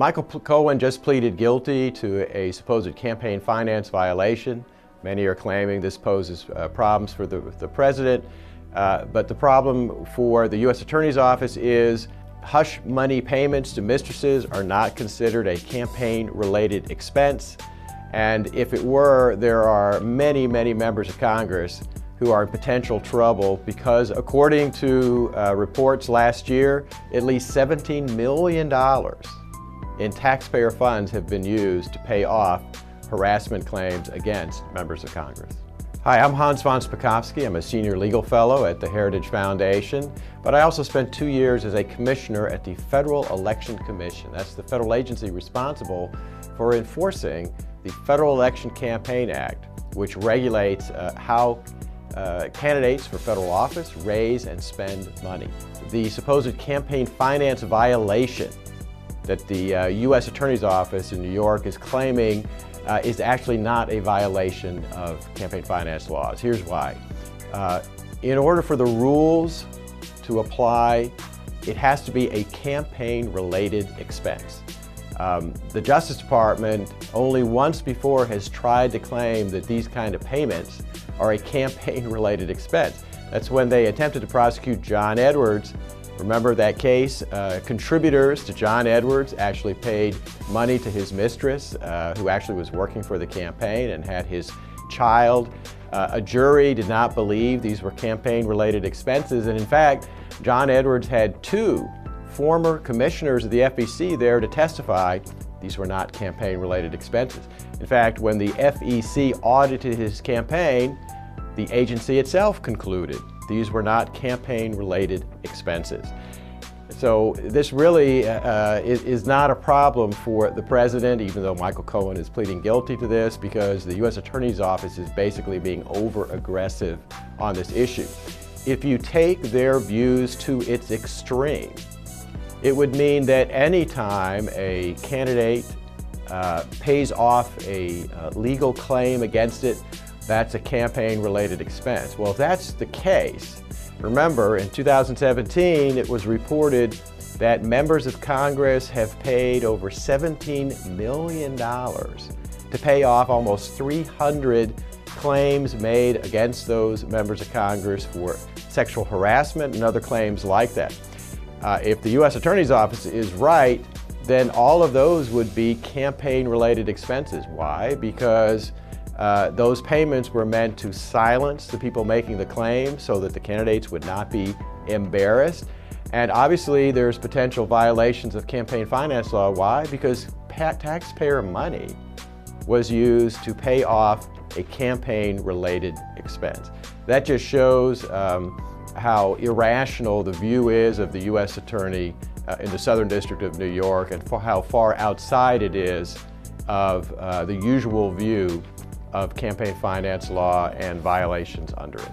Michael Cohen just pleaded guilty to a supposed campaign finance violation. Many are claiming this poses problems for the president, but the problem for the U.S. Attorney's Office is hush money payments to mistresses are not considered a campaign-related expense. And if it were, there are many, many members of Congress who are in potential trouble because, according to reports last year, at least $17 million in taxpayer funds have been used to pay off harassment claims against members of Congress. Hi, I'm Hans von Spakovsky. I'm a senior legal fellow at the Heritage Foundation, but I also spent 2 years as a commissioner at the Federal Election Commission. That's the federal agency responsible for enforcing the Federal Election Campaign Act, which regulates how candidates for federal office raise and spend money. The supposed campaign finance violation that the U.S. Attorney's Office in New York is claiming is actually not a violation of campaign finance laws. Here's why. In order for the rules to apply, it has to be a campaign-related expense. The Justice Department only once before has tried to claim that these kind of payments are a campaign-related expense. That's when they attempted to prosecute John Edwards. Remember that case? Contributors to John Edwards actually paid money to his mistress, who actually was working for the campaign and had his child. A jury did not believe these were campaign-related expenses, and in fact, John Edwards had 2 former commissioners of the FEC there to testify these were not campaign-related expenses. In fact, when the FEC audited his campaign, the agency itself concluded these were not campaign-related expenses. So this really is not a problem for the president, even though Michael Cohen is pleading guilty to this, because the U.S. Attorney's Office is basically being over-aggressive on this issue. If you take their views to its extreme, it would mean that any time a candidate pays off a legal claim against it, that's a campaign-related expense. Well, if that's the case, remember in 2017 it was reported that members of Congress have paid over $17 million to pay off almost 300 claims made against those members of Congress for sexual harassment and other claims like that. If the U.S. Attorney's Office is right, then all of those would be campaign-related expenses. Why? Because those payments were meant to silence the people making the claim so that the candidates would not be embarrassed. And obviously there's potential violations of campaign finance law. Why? Because taxpayer money was used to pay off a campaign-related expense. That just shows how irrational the view is of the U.S. Attorney in the Southern District of New York, and how far outside it is of the usual view of campaign finance law and violations under it.